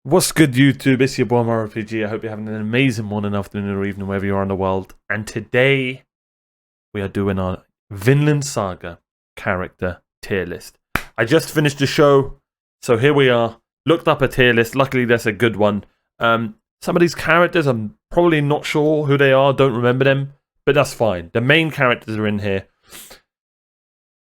What's good, YouTube? It's your boy MarioRPG. I hope you're having an amazing morning, afternoon, or evening, wherever you are in the world. And today, we are doing our Vinland Saga character tier list. I just finished the show, so here we are. Looked up a tier list. Luckily, that's a good one. Some of these characters, I'm probably not sure who they are. Don't remember them, but that's fine. The main characters are in here.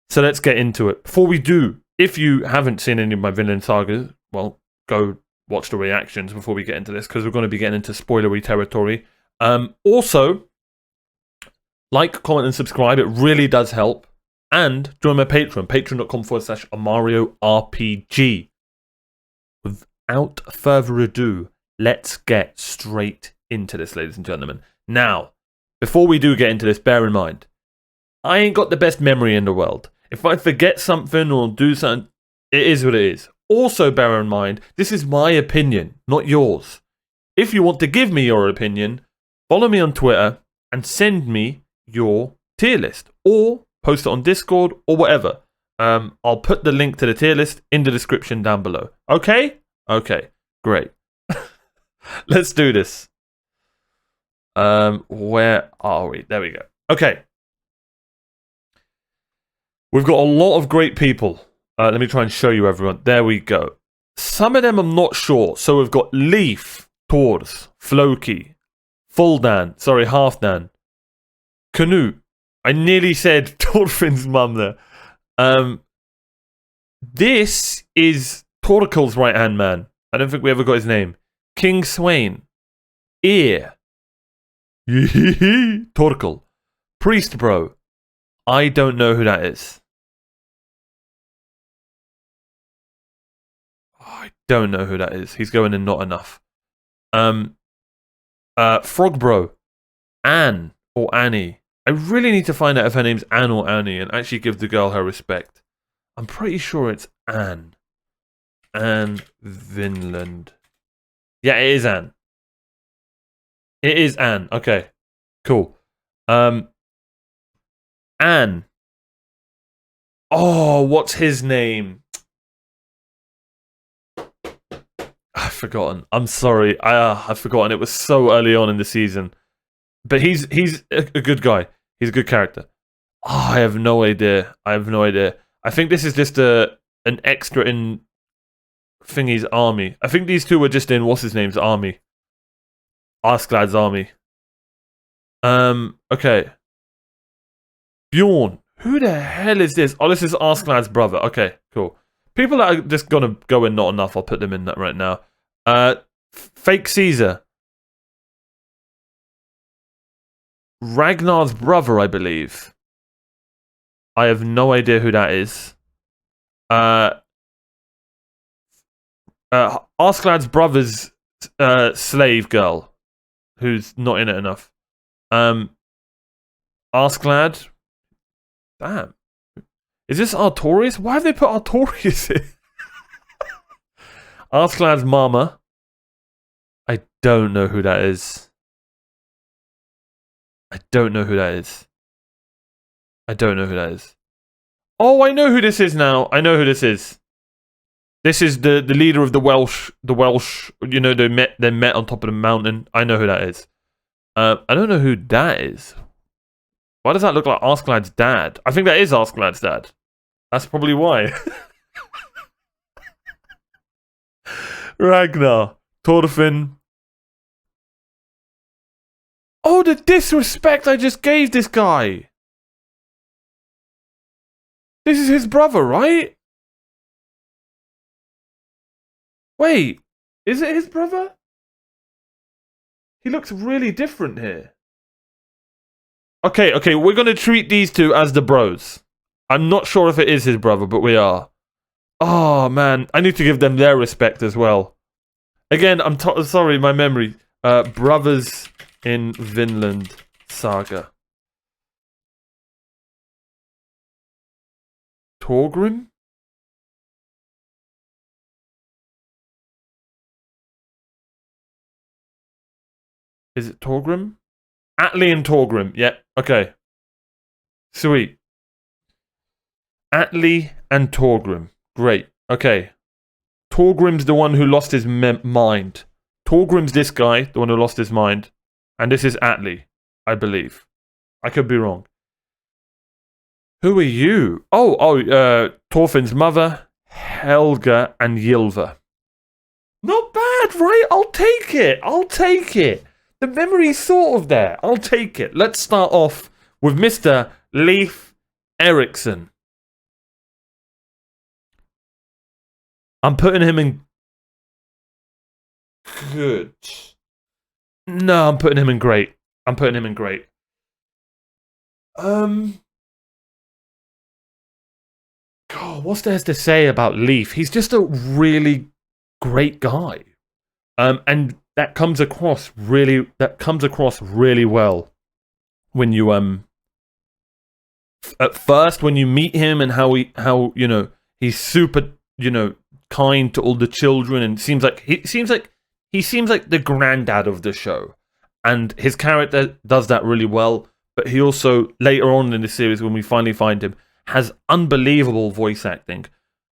So let's get into it. Before we do, if you haven't seen any of my Vinland Sagas, well, go watch the reactions before we get into this, because we're going to be getting into spoilery territory. Also, like, comment, and subscribe. It really does help. And join my Patreon, patreon.com/AmarioRPG. Without further ado, let's get straight into this, ladies and gentlemen. Now, before we do get into this, bear in mind, I ain't got the best memory in the world. If I forget something or do something, it is what it is. Also, bear in mind, this is my opinion, not yours. If you want to give me your opinion, follow me on Twitter and send me your tier list, or post it on Discord or whatever. I'll put the link to the tier list in the description down below. Okay? Okay, great. Let's do this. Where are we? There we go. Okay. We've got a lot of great people. Let me try and show you everyone. There we go. Some of them I'm not sure. So we've got Leif, Tors, Floki, Halfdan, Canute. I nearly said Thorfinn's mum there. This is Torkel's right-hand man. I don't think we ever got his name. King Swain. Ear. Torkel. Priest Bro. I don't know who that is. I don't know who that is. He's going in not enough. Frog Bro. Anne or Annie. I really need to find out if her name's Anne or Annie and actually give the girl her respect. I'm pretty sure it's Anne. Anne Vinland. Yeah, it is Anne. It is Anne. Okay. Cool. Anne. Oh, what's his name? I've forgotten. I'm sorry. I've forgotten. It was so early on in the season. But he's a good guy. He's a good character. Oh, I have no idea. I think this is just an extra in Thingy's army. I think these two were just in what's his name's army. Asklad's army. Okay. Bjorn. Who the hell is this? Oh, this is Asklad's brother. Okay, cool. People that are just gonna go in not enough, I'll put them in that right now. Fake Caesar. Ragnar's brother, I believe. I have no idea who that is. Asklad's brother's slave girl, who's not in it enough. Asklad. Damn. Is this Artorias? Why have they put Artorias in? Asklad's mama. I don't know who that is. I don't know who that is. Oh, I know who this is now. I know who this is. This is the leader of the Welsh. You know, they met on top of the mountain. I know who that is. I don't know who that is. Why does that look like Asklad's dad? I think that is Asklad's dad. That's probably why. Ragnar. Thorfinn. Oh, the disrespect I just gave this guy. This is his brother, right? Wait, is it his brother? He looks really different here. Okay, we're going to treat these two as the bros. I'm not sure if it is his brother, but we are. Oh, man. I need to give them their respect as well. Again, I'm sorry, my memory. Brothers in Vinland Saga. Torgrim? Is it Torgrim? Atli and Torgrim. Yeah, okay. Sweet. Atli and Torgrim. Great. Okay. Torgrim's the one who lost his mind. Torgrim's this guy, the one who lost his mind. And this is Atli, I believe. I could be wrong. Who are you? Thorfinn's mother, Helga, and Ylva. Not bad, right? I'll take it. The memory's sort of there. I'll take it. Let's start off with Mr. Leif Erikson. I'm putting him in good. No, I'm putting him in great. God, what's there to say about Leif? He's just a really great guy. And that comes across really well when you at first when you meet him, and how he's super kind to all the children, and he seems like the granddad of the show, and his character does that really well. But he also, later on in the series, when we finally find him, has unbelievable voice acting.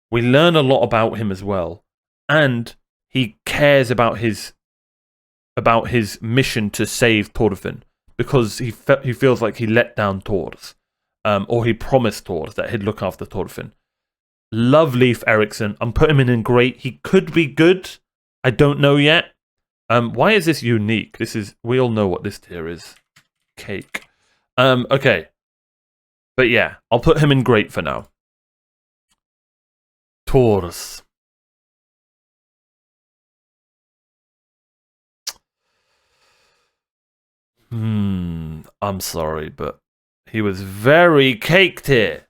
We learn a lot about him as well, and he cares about his mission to save Thorfinn, because he feels like he let down Thors, or he promised Thors that he'd look after Thorfinn. Love Leif Erikson. I'm putting him in great. He could be good. I don't know yet. Why is this unique? We all know what this tier is. Cake. Okay. But yeah, I'll put him in great for now. Thors. I'm sorry, but he was very caked here.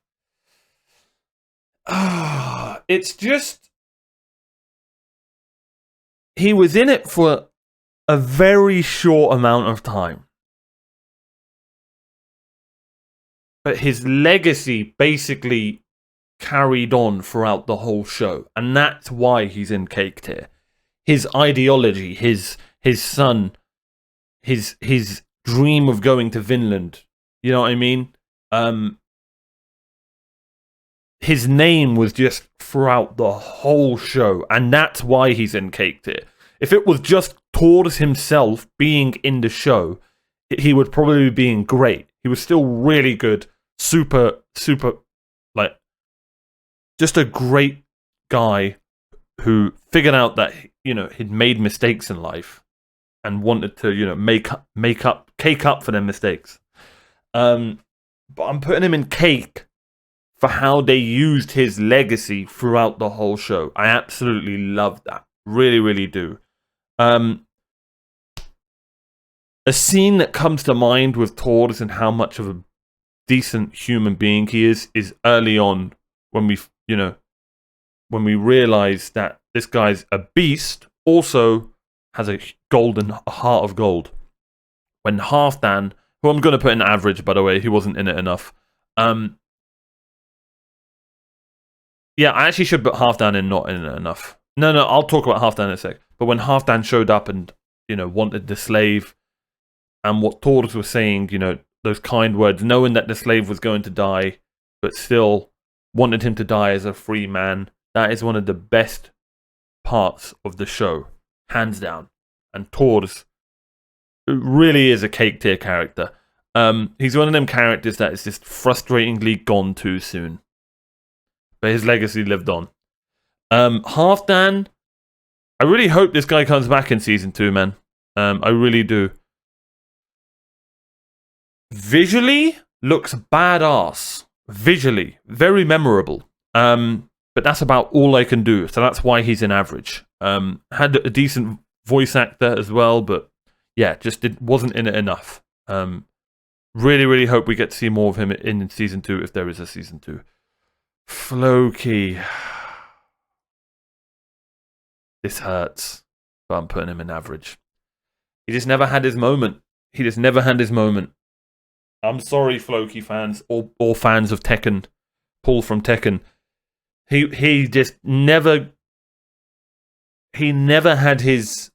It's just, he was in it for a very short amount of time. But his legacy basically carried on throughout the whole show. And that's why he's in caked here. His ideology, his son, his dream of going to Vinland. You know what I mean? His name was just throughout the whole show, and that's why he's in caked here. If it was just Thors himself being in the show, he would probably be in great. He was still really good, super, like, just a great guy who figured out that, he'd made mistakes in life and wanted to, cake up for them mistakes. But I'm putting him in cake for how they used his legacy throughout the whole show. I absolutely love that. Really, really do. A scene that comes to mind with Thors and how much of a decent human being he is early on when we realize that this guy's a beast, also has a heart of gold. When Halfdan, who I'm going to put in average, by the way, he wasn't in it enough. Yeah, I actually should put Halfdan in, not in it enough. No, I'll talk about Halfdan in a sec. But when Halfdan showed up and, wanted the slave, and what Thors was saying, those kind words, knowing that the slave was going to die, but still wanted him to die as a free man, that is one of the best parts of the show, hands down. And Thors really is a cake tier character. He's one of them characters that is just frustratingly gone too soon. But his legacy lived on. Halfdan, I really hope this guy comes back in season 2, man. I really do. Visually, looks badass. Visually, very memorable. But that's about all I can do. So that's why he's in average. Had a decent voice actor as well, but yeah, just wasn't in it enough. Really, really hope we get to see more of him in season 2 if there is a season 2. Floki. This hurts, but I'm putting him in average. He just never had his moment. I'm sorry, Floki fans, or fans of Tekken, Paul from Tekken. He just never. He never had his,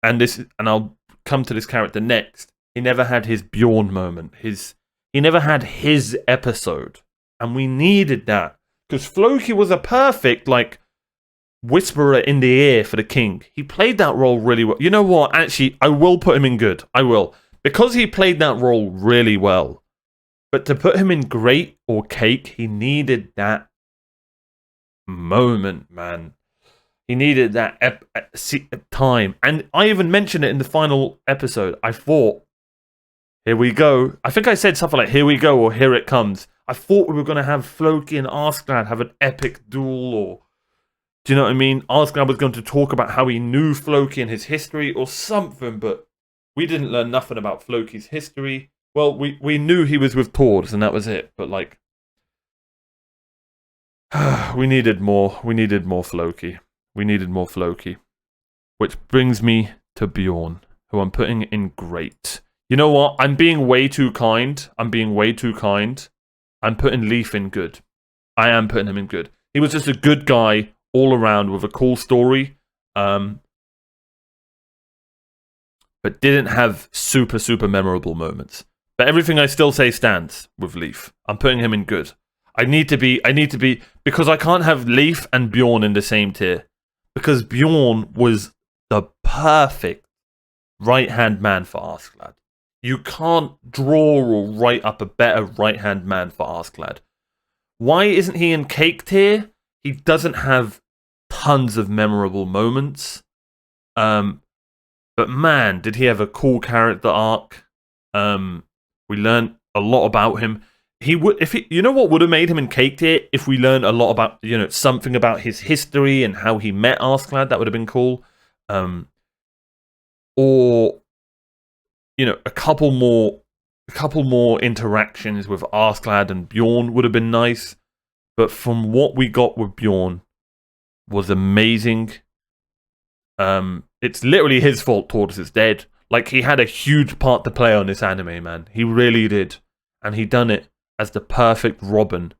and I'll come to this character next. He never had his Bjorn moment. He never had his episode, and we needed that because Floki was a perfect whisperer in the ear for the king. He played that role really well. You know what? Actually, I will put him in good. I will. Because he played that role really well. But to put him in great or cake, he needed that moment, man. He needed that time. And I even mentioned it in the final episode. I thought, here we go. I think I said something like, here we go, or here it comes. I thought we were going to have Floki and Askeladd have an epic duel, or... Do you know what I mean? Askeladd was going to talk about how he knew Floki and his history, or something, but we didn't learn nothing about Floki's history. Well, we knew he was with Tord, and that was it. But, like... we needed more. We needed more Floki. We needed more Floki. Which brings me to Bjorn, who I'm putting in great. You know what? I'm being way too kind. I'm putting Leif in good. I am putting him in good. He was just a good guy all around with a cool story. But didn't have super memorable moments. But everything I still say stands with Leif. I'm putting him in good. I need to be, because I can't have Leif and Bjorn in the same tier. Because Bjorn was the perfect right-hand man for Askeladd. You can't draw or write up a better right-hand man for Askeladd. Why isn't he in cake tier? He doesn't have tons of memorable moments. But man, did he have a cool character arc. We learned a lot about him. He would, you know what would have made him in cake tier? If we learned a lot about, something about his history and how he met Askeladd, that would have been cool. Or, a couple more interactions with Askeladd and Bjorn would have been nice. But from what we got with Bjorn was amazing. It's literally his fault Tortoise is dead. Like, he had a huge part to play on this anime, man. He really did. And he done it as the perfect Robin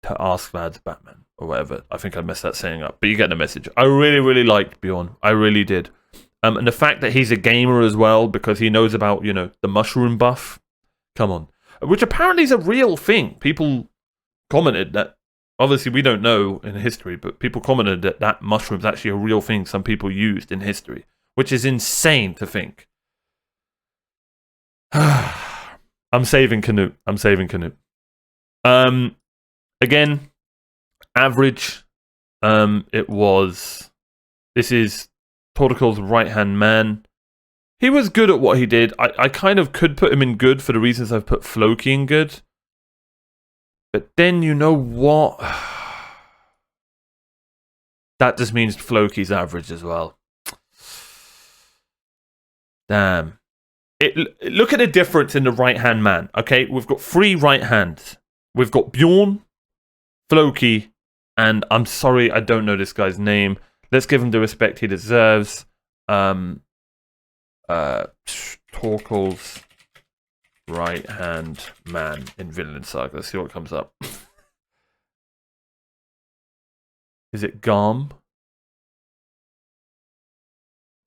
to Askeladd's Batman, or whatever. I think I messed that saying up, but you get the message. I really liked Bjorn. I really did. And the fact that he's a gamer as well, because he knows about, the mushroom buff. Come on. Which apparently is a real thing. People commented that, obviously we don't know in history, but people commented that that mushroom's actually a real thing some people used in history, which is insane to think. I'm saving Canute. Again, average. This is Torticle's right-hand man. He was good at what he did. I kind of could put him in good for the reasons I've put Floki in good. But then, you know what? That just means Floki's average as well. Damn. Look at the difference in the right-hand man, okay? We've got 3 right hands. We've got Bjorn, Floki, and I'm sorry, I don't know this guy's name. Let's give him the respect he deserves. Torkel's right-hand man in Vinland Saga. Let's see what comes up. Is it Garm?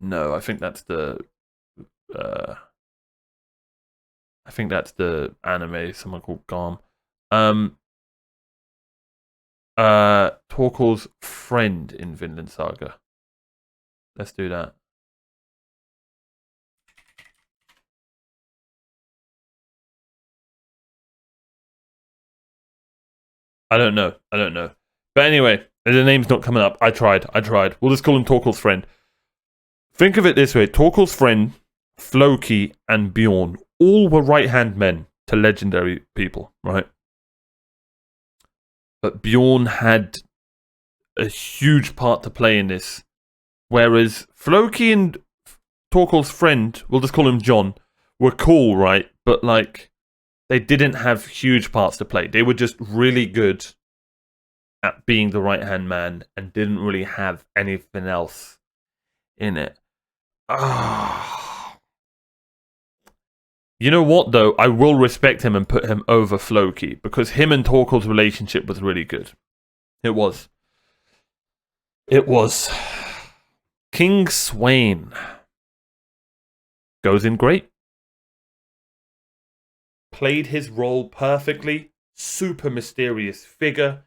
No, I think that's the... I think that's the anime, someone called Garm. Torkel's friend in Vinland Saga. Let's do that. I don't know. But anyway, the name's not coming up. I tried. We'll just call him Torkel's friend. Think of it this way. Torkel's friend, Floki, and Bjorn all were right-hand men to legendary people, right? But Bjorn had a huge part to play in this. Whereas Floki and Torkel's friend, we'll just call him John, were cool, right? But, like, they didn't have huge parts to play. They were just really good at being the right-hand man and didn't really have anything else in it. You know what, though? I will respect him and put him over Floki, because him and Torkel's relationship was really good. It was. King Sweyn goes in great. Played his role perfectly. Super mysterious figure.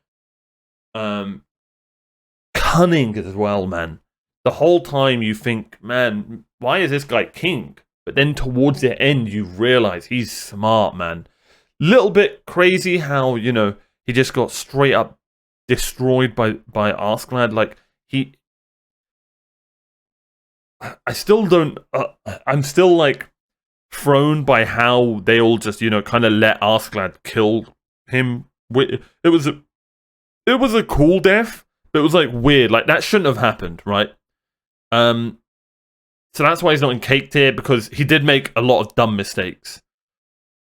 cunning as well, man. The whole time you think, man, why is this guy king? But then towards the end, you realize he's smart, man. Little bit crazy how, you know, he just got straight up destroyed by Askeladd. Like, I still don't, I'm still, like, thrown by how they all just, you know, kind of let Askeladd kill him. It was a cool death, but it was, like, weird. Like, that shouldn't have happened, right? So that's why he's not in cake tier, because he did make a lot of dumb mistakes.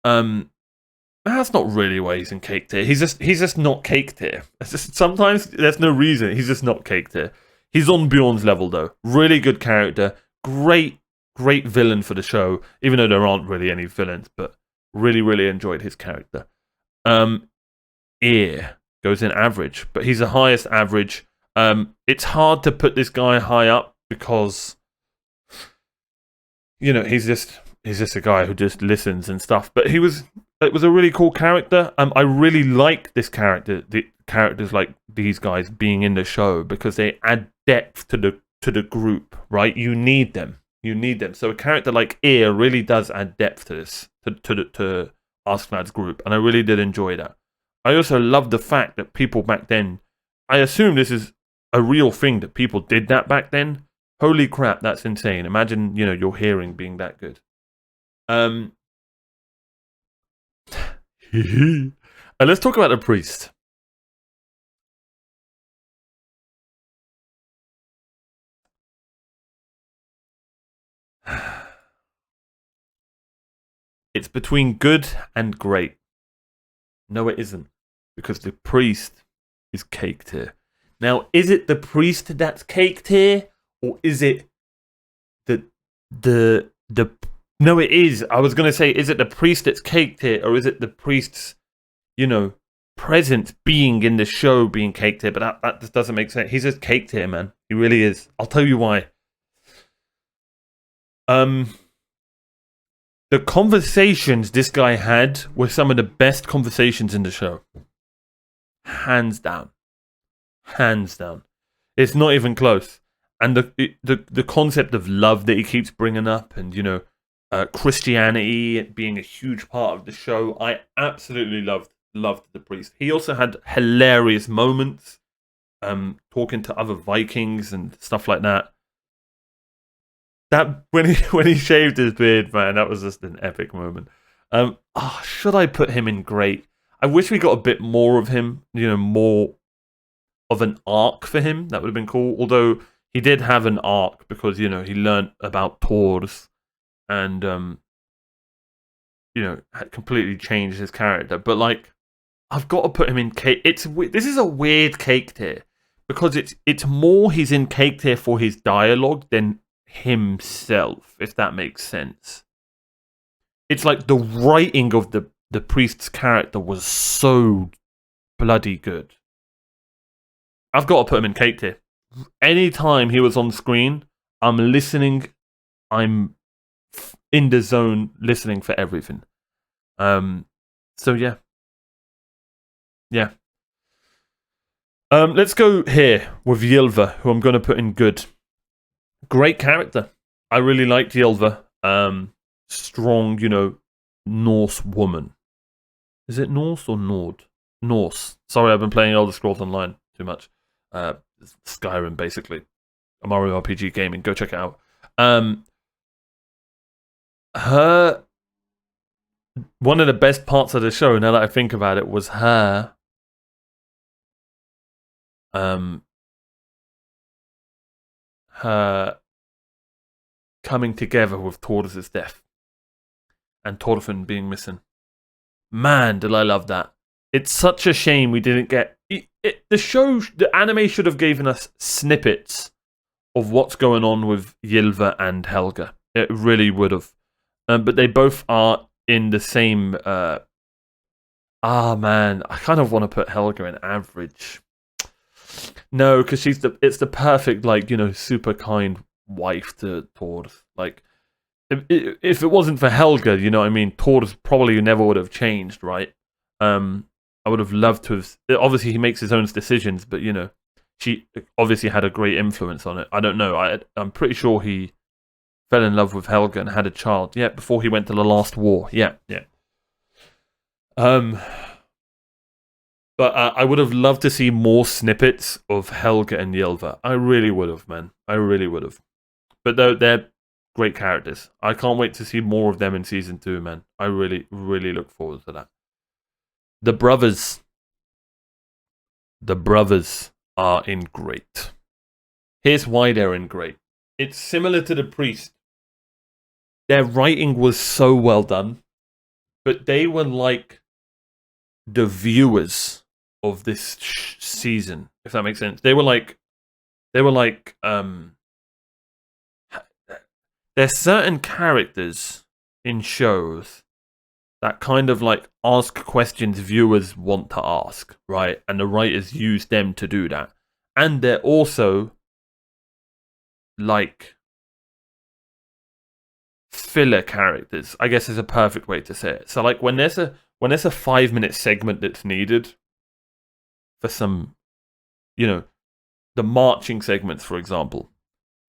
That's not really why he's in cake tier. He's just not cake tier. Sometimes there's no reason. He's just not cake tier. He's on Bjorn's level though. Really good character. Great villain for the show. Even though there aren't really any villains, but really enjoyed his character. Ear goes in average, but he's the highest average. It's hard to put this guy high up because, you know, he's just a guy who just listens and stuff. But it was a really cool character. I really like this character, the characters like these guys being in the show, because they add depth to the group, right? You need them. So a character like Ear really does add depth to this, to Askeladd's group, and I really did enjoy that. I also love the fact that people back then, I assume this is a real thing that people did that back then. Holy crap, that's insane. Imagine, you know, your hearing being that good. And let's talk about the priest. It's between good and great. No, it isn't, because the priest is cake tier. Now, is it the priest that's cake tier, or is it the no, it is. I was going to say, is it the priest that's cake tier, or is it the priest's, you know, presence being in the show being cake tier? But that just doesn't make sense. He's just cake tier, man. He really is. I'll tell you why. The conversations this guy had were some of the best conversations in the show. Hands down. It's not even close. And the concept of love that he keeps bringing up, and, you know, Christianity being a huge part of the show, I absolutely loved the priest. He also had hilarious moments, talking to other Vikings and stuff like that. That when he shaved his beard, man, that was just an epic moment. Should I put him in great? I wish we got a bit more of him, you know, more of an arc for him. That would have been cool. Although he did have an arc, because, you know, he learned about Tors and, you know, had completely changed his character. But, like, I've got to put him in cake. This is a weird cake tier, because it's more he's in cake tier for his dialogue than himself, if that makes sense. It's like the writing of the priest's character was so bloody good. I've got to put him in cake tier. Anytime he was on screen, I'm listening. I'm in the zone, listening for everything. So yeah. Let's go here with Ylva, who I'm going to put in good. Great character. I really liked Ylva. Strong, you know, Norse woman. Is it Norse or Nord? Norse. Sorry, I've been playing Elder Scrolls Online too much. Skyrim, basically. A Mario RPG gaming. Go check it out. One of the best parts of the show, now that I think about it, was her coming together with Tordis' death and Thorfinn being missing. Man, did I love that. It's such a shame we didn't get the anime should have given us snippets of what's going on with Ylva and Helga. It really would have. But they both are in the same man, I kind of want to put Helga in average. No, because it's the perfect, like, you know, super kind wife to Tord. Like, if it wasn't for Helga, you know what I mean, Tord probably never would have changed, right? I would have loved to have. Obviously, he makes his own decisions, but, you know, she obviously had a great influence on it. I don't know. I'm pretty sure he fell in love with Helga and had a child. Yeah, before he went to the last war. Yeah. But I would have loved to see more snippets of Helga and Ylva. I really would have, man. I really would have. But they're great characters. I can't wait to see more of them in season 2, man. I really, really look forward to that. The brothers. The brothers are in great. Here's why they're in great. It's similar to the priest. Their writing was so well done, but they were like the viewers of this season, if that makes sense. They were like there's certain characters in shows that kind of like ask questions viewers want to ask, right? And the writers use them to do that. And they're also like filler characters, I guess is a perfect way to say it. So like when there's a 5-minute segment that's needed for some, the marching segments, for example,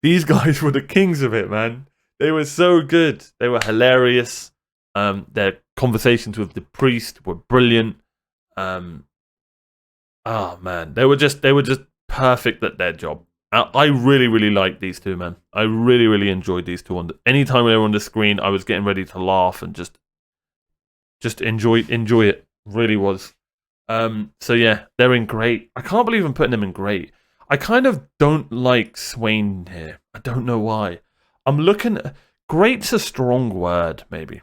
these guys were the kings of it, man. They were so good. They were hilarious. Their conversations with the priest were brilliant. Man, they were just perfect at their job. I really, really liked these two, man. I really, really enjoyed these two. Anytime they were on the screen, I was getting ready to laugh and just enjoy it. Really was. So yeah, they're in great. I can't believe I'm putting them in great. I kind of don't like Swain here. I don't know why. I'm looking at... Great's a strong word, maybe.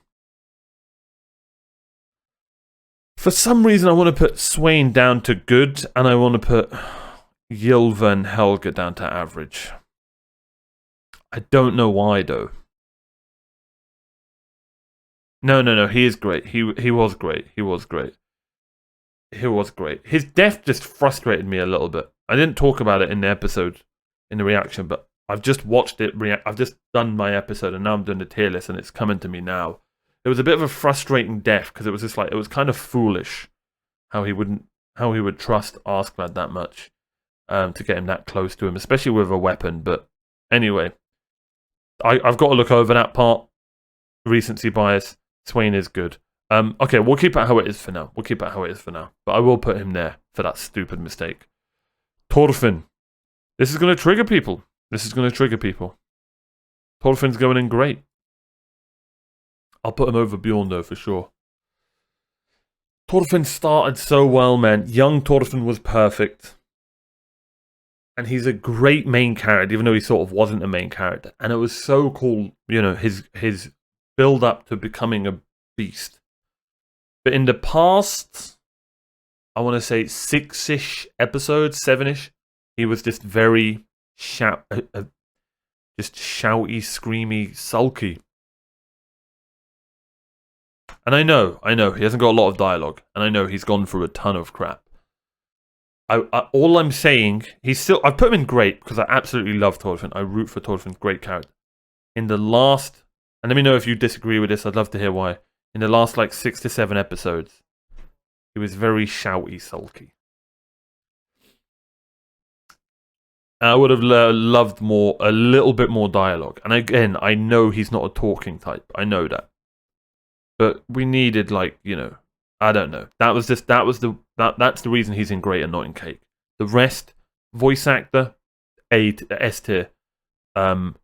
For some reason, I want to put Swain down to good, and I want to put Ylva and Helga down to average. I don't know why, though. No, he is great. He was great. He was great. His death just frustrated me a little bit. I didn't talk about it in the episode, in the reaction, but I've just watched it. I've just done my episode, and now I'm doing the tier list, and it's coming to me now. It was a bit of a frustrating death because it was just like it was kind of foolish how he would trust Askeladd that much to get him that close to him, especially with a weapon. But anyway, I've got to look over that part. Recency bias. Swain is good. Okay, we'll keep it how it is for now. But I will put him there for that stupid mistake. Thorfinn. This is going to trigger people. Thorfinn's going in great. I'll put him over Bjorn, though, for sure. Thorfinn started so well, man. Young Thorfinn was perfect. And he's a great main character, even though he sort of wasn't a main character. And it was so cool, his build-up to becoming a beast. But in the past, I want to say 6-ish episodes, 7-ish, he was just very shouty, screamy, sulky. And I know, he hasn't got a lot of dialogue, and I know he's gone through a ton of crap. All I'm saying, I've put him in great, because I absolutely love Thorfinn. I root for Thorfinn, great character. In the last, and let me know if you disagree with this, I'd love to hear why. In the last, 6 to 7 episodes, he was very shouty, sulky. I would have loved a little bit more dialogue. And again, I know he's not a talking type. I know that. But we needed, I don't know. That's the reason he's in great and not in cake. The rest, voice actor, S tier. The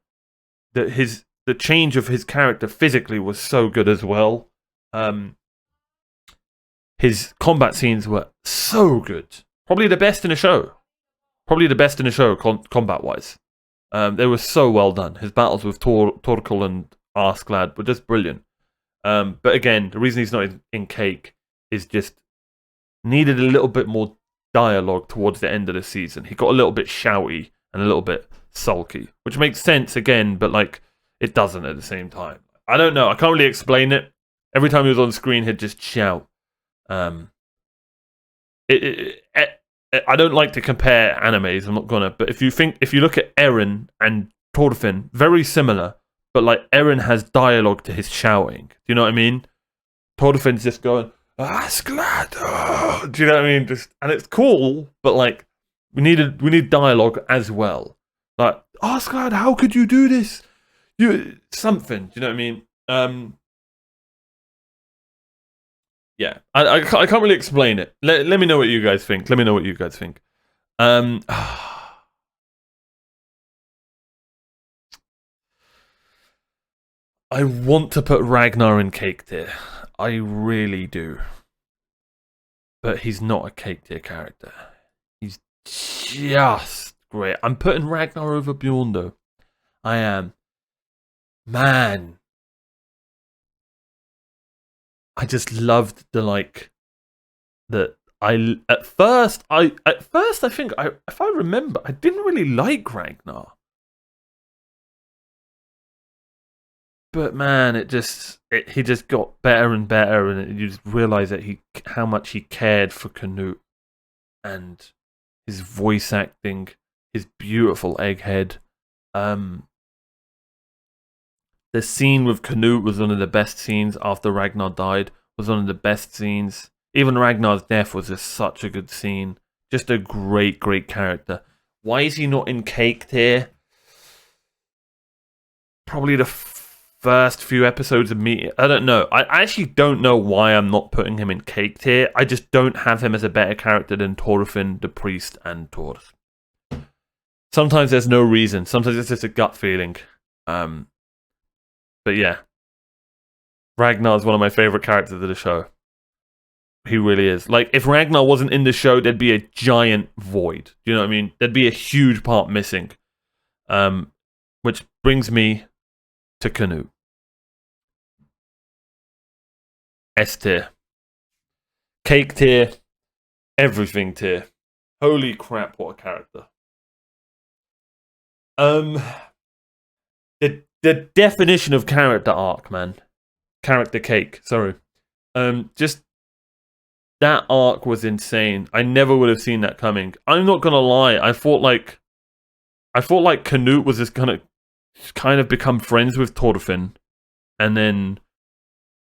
change of his character physically was so good as well. His combat scenes were so good. Probably the best in the show. Combat-wise. They were so well done. His battles with Torkel and Askeladd were just brilliant. But again, the reason he's not in cake is just needed a little bit more dialogue towards the end of the season. He got a little bit shouty and a little bit sulky, which makes sense again, but it doesn't at the same time. I don't know. I can't really explain it. Every time he was on screen, he'd just shout. I don't like to compare animes. I'm not gonna. But if you look at Eren and Thorfinn, very similar. But Eren has dialogue to his shouting. Do you know what I mean? Thorfinn's just going, Askeladd. Oh. Do you know what I mean? And it's cool, but We need dialogue as well. Like, Asgard, how could you do this? Something. Do you know what I mean? Yeah, I can't really explain it. Let me know what you guys think. Let me know what you guys think. I want to put Ragnar in cake tier. I really do. But he's not a cake tier character. He's just great. I'm putting Ragnar over Bjorn though. I am. Man. I just loved the at first I think if I remember, I didn't really like Ragnar. But man, he just got better and better, and you just realize that how much he cared for Canute, and his voice acting, his beautiful egghead. The scene with Canute was one of the best scenes after Ragnar died. Was one of the best scenes. Even Ragnar's death was just such a good scene. Just a great, great character. Why is he not in cake tier? Probably the first few episodes of me. I don't know. I actually don't know why I'm not putting him in cake tier. I just don't have him as a better character than Thorfinn, the priest, and Thor. Sometimes there's no reason. Sometimes it's just a gut feeling. But yeah, Ragnar is one of my favorite characters of the show. He really is. Like, if Ragnar wasn't in the show, there'd be a giant void. Do you know what I mean? There'd be a huge part missing. Which brings me to Canute. S tier. Cake tier. Everything tier. Holy crap, what a character. The definition of character arc, man. Character cake, sorry. Just that arc was insane. I never would have seen that coming. I'm not gonna lie, I thought like Canute was just gonna kind of become friends with Thorfinn, and then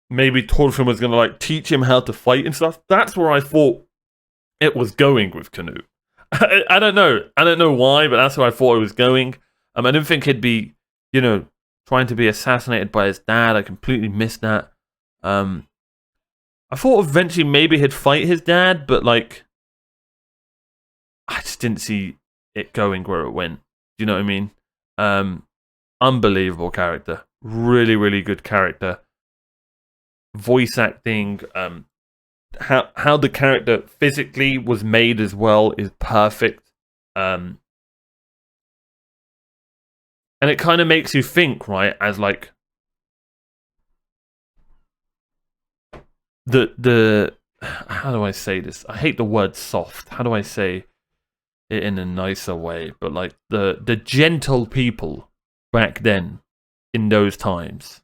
maybe Thorfinn was gonna like teach him how to fight and stuff. That's where I thought it was going with Canute. I don't know why, but that's where I thought it was going. I didn't think he'd be, trying to be assassinated by his dad. I completely missed that. I thought eventually maybe he'd fight his dad, but like, I just didn't see it going where it went. Do you know what I mean? Unbelievable character. Really, really good character. Voice acting, how the character physically was made as well is perfect. And it kind of makes you think, right, as like the how do I say this? I hate the word soft. How do I say it in a nicer way? But like the gentle people back then, in those times,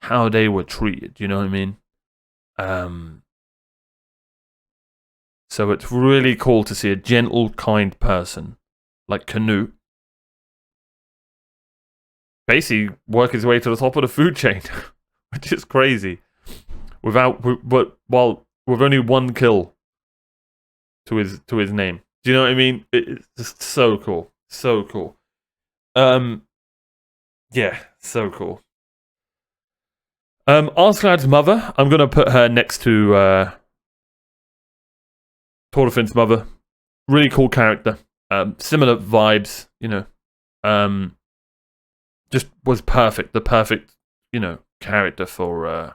how they were treated. You know what I mean? So it's really cool to see a gentle, kind person like Canute basically work his way to the top of the food chain, which is crazy. With only one kill to his name. Do you know what I mean? It's just so cool. So cool. Yeah, so cool. Askeladd's mother, I'm gonna put her next to Thorfinn's mother. Really cool character. Similar vibes, just was perfect. The perfect, character for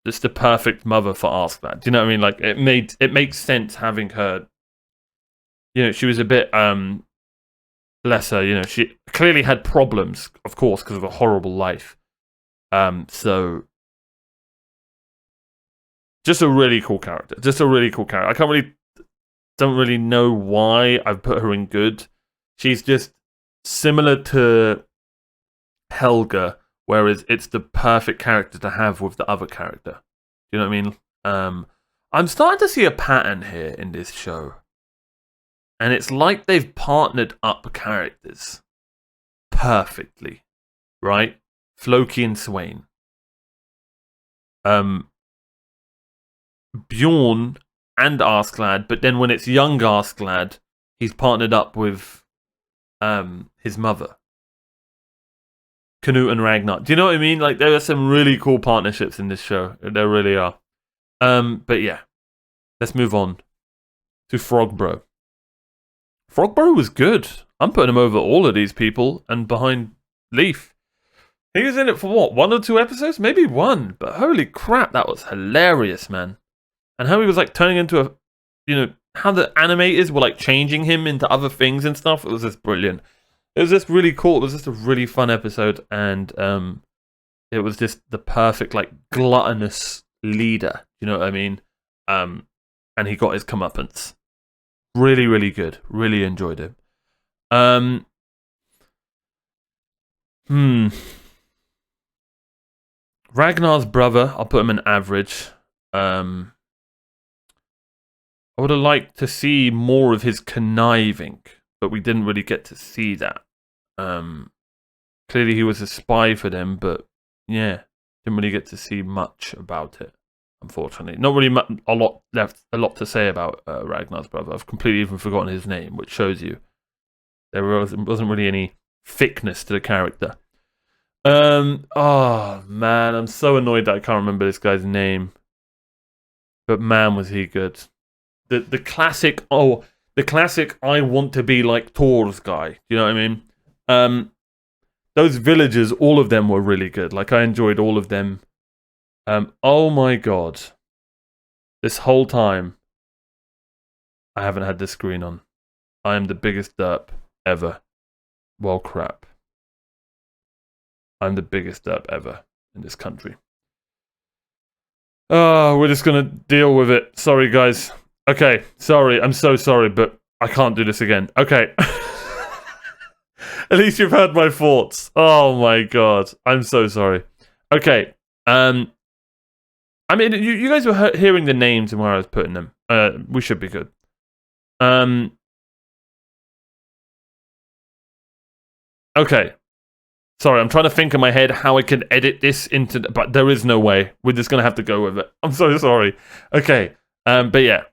just the perfect mother for Askeladd. Do you know what I mean? Like it makes sense having her. She was a bit bless her. She clearly had problems, of course, because of a horrible life. So just a really cool character. I don't really know why I've put her in good. She's just similar to Helga, whereas it's the perfect character to have with the other character. Do you know what I mean? I'm starting to see a pattern here in this show. And it's like they've partnered up characters perfectly. Right? Floki and Swain. Bjorn and Askeladd, but then when it's young Askeladd, he's partnered up with his mother. Canute and Ragnar. Do you know what I mean? Like, there are some really cool partnerships in this show. There really are. But yeah, let's move on to Frogbro. Frogbro was good. I'm putting him over all of these people and behind Leif. He was in it for what, 1 or 2 episodes? Maybe 1, but holy crap, that was hilarious, man. And how he was like turning into a, how the animators were like changing him into other things and stuff. It was just brilliant. It was just really cool. It was just a really fun episode, and it was just the perfect like gluttonous leader. You know what I mean? And he got his comeuppance. Really, really good. Really enjoyed it. Ragnar's brother, I'll put him in average. I would have liked to see more of his conniving, but we didn't really get to see that. Clearly he was a spy for them, but yeah, didn't really get to see much about it, unfortunately. Not really a lot to say about Ragnar's brother. I've completely even forgotten his name, which shows you there wasn't really any thickness to the character. Oh man, I'm so annoyed that I can't remember this guy's name. But man, was he good. The classic I want to be like Thor's guy. You know what I mean? Those villagers, all of them were really good. Like, I enjoyed all of them. Oh my god. This whole time, I haven't had this screen on. I am the biggest derp ever. Well, crap. I'm the biggest derp ever in this country. Oh, we're just gonna deal with it. Sorry, guys. Okay, sorry. I'm so sorry, but I can't do this again. Okay. At least you've heard my thoughts. Oh my god. I'm so sorry. Okay. I mean, you guys were hearing the names and where I was putting them. We should be good. Okay. Sorry, I'm trying to think in my head how I can edit this into... But there is no way. We're just going to have to go with it. I'm so sorry. Okay. But yeah.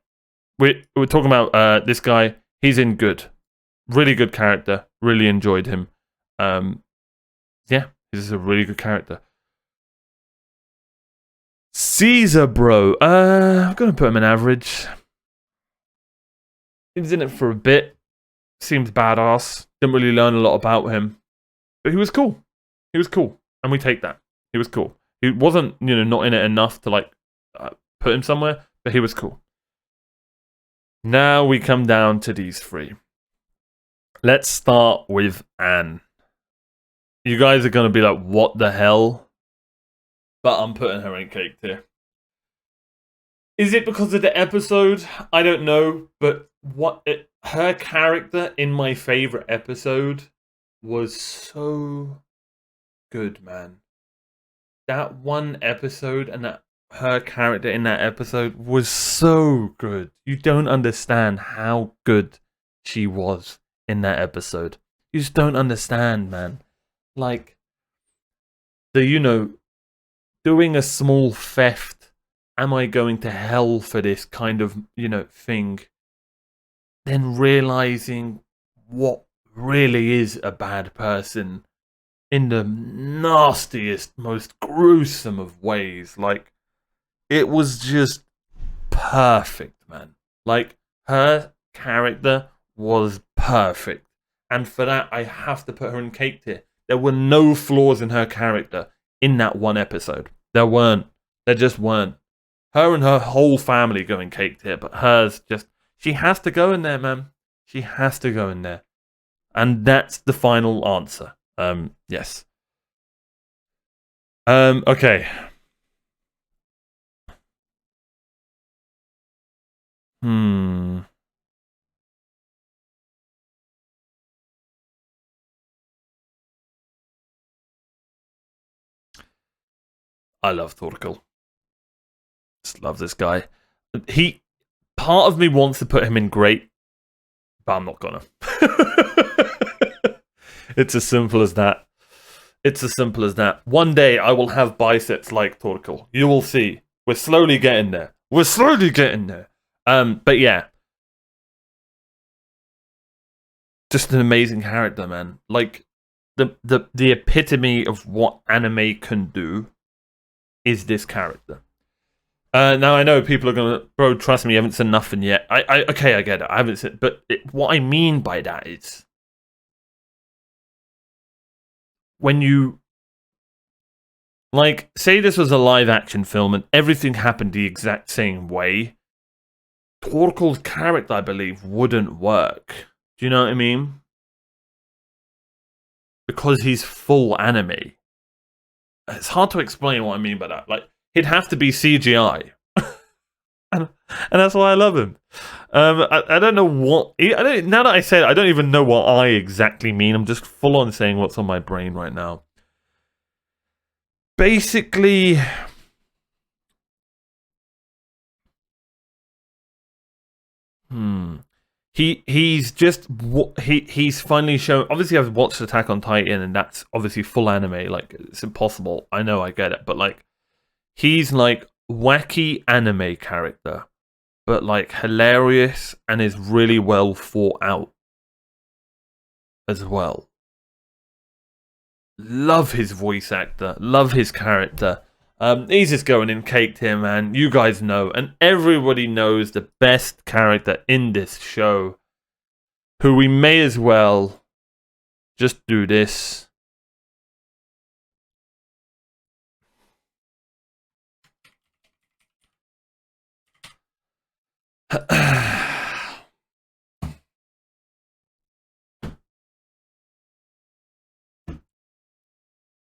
We're talking about this guy. He's in good. Really good character. Really enjoyed him. Yeah. He's a really good character. Caesar, bro. I'm going to put him in average. He was in it for a bit. Seems badass. Didn't really learn a lot about him. But he was cool. He was cool. And we take that. He was cool. He wasn't, not in it enough to, like, put him somewhere. But he was cool. Now we come down to these 3. Let's start with Anne. You guys are going to be like, what the hell? But I'm putting her in cake tier. Is it because of the episode? I don't know. But her character in my favorite episode was so good, man. That one episode and her character in that episode was so good. You don't understand how good she was in that episode. You just don't understand, man. Like, doing a small theft, am I going to hell for this kind of, thing? Then realizing what really is a bad person in the nastiest, most gruesome of ways. Like, it was just perfect, man. Like, her character was perfect. And for that, I have to put her in cake tier. There were no flaws in her character in that one episode. There weren't. There just weren't. Her and her whole family go in cake tier, but hers just... She has to go in there, man. She has to go in there. And that's the final answer. Yes. Okay. I love Thorkel. Just love this guy. Part of me wants to put him in great, but I'm not gonna. It's as simple as that. It's as simple as that. One day I will have biceps like Thorkel. You will see. We're slowly getting there. We're slowly getting there. But yeah, just an amazing character, man. Like the epitome of what anime can do is this character. Now I know people are gonna, bro. Trust me, you haven't said nothing yet. Okay, I get it. I haven't said, but what I mean by that is when you like say this was a live action film and everything happened the exact same way. Torko's character, I believe, wouldn't work. Do you know what I mean? Because he's full anime. It's hard to explain what I mean by that. Like, he'd have to be CGI. and that's why I love him. I don't know what... now that I say it, I don't even know what I exactly mean. I'm just full on saying what's on my brain right now. Basically... He's finally shown. Obviously, I've watched Attack on Titan, and that's obviously full anime. Like, it's impossible. I know, I get it, but like, he's like wacky anime character, but like hilarious and is really well thought out as well. Love his voice actor. Love his character. He's just going in caked here, man. You guys know, and everybody knows the best character in this show, who we may as well just do this.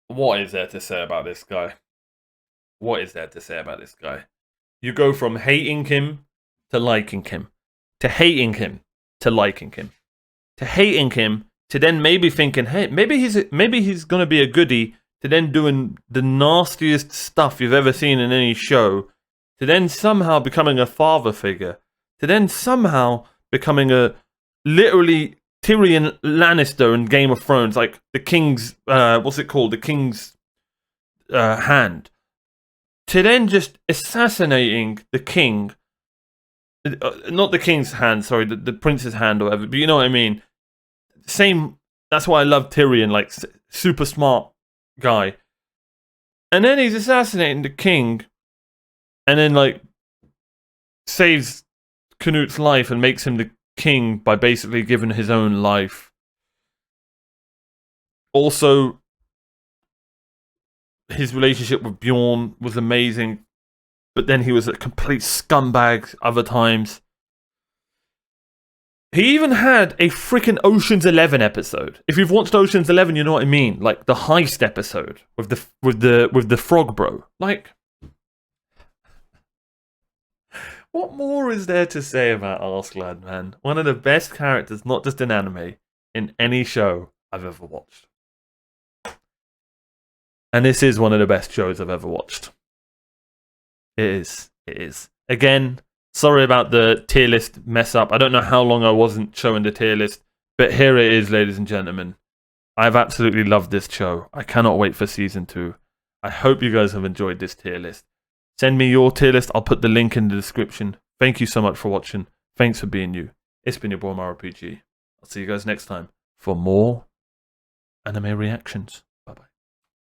What is there to say about this guy? What is there to say about this guy? You go from hating him to liking him, to hating him to liking him, to hating him to then maybe thinking, hey, maybe he's gonna be a goodie, to then doing the nastiest stuff you've ever seen in any show, to then somehow becoming a father figure, to then somehow becoming a literally Tyrion Lannister in Game of Thrones, like the king's what's it called, the king's hand. To then just assassinating the king, not the king's hand, sorry, the prince's hand or whatever, but you know what I mean. Same, that's why I love Tyrion, like, super smart guy. And then he's assassinating the king, and then, like, saves Canut's life and makes him the king by basically giving his own life. Also, his relationship with Bjorn was amazing, but then he was a complete scumbag other times. He even had a freaking Ocean's 11 episode. If you've watched Ocean's 11, you know what I mean. Like the heist episode with the frog bro. Like, what more is there to say about Arslan, man? One of the best characters, not just in anime, in any show I've ever watched. And this is one of the best shows I've ever watched. It is. It is. Again, sorry about the tier list mess up. I don't know how long I wasn't showing the tier list, but here it is, ladies and gentlemen. I've absolutely loved this show. I cannot wait for season 2. I hope you guys have enjoyed this tier list. Send me your tier list. I'll put the link in the description. Thank you so much for watching. Thanks for being you. It's been your boy MyRPG. I'll see you guys next time for more anime reactions.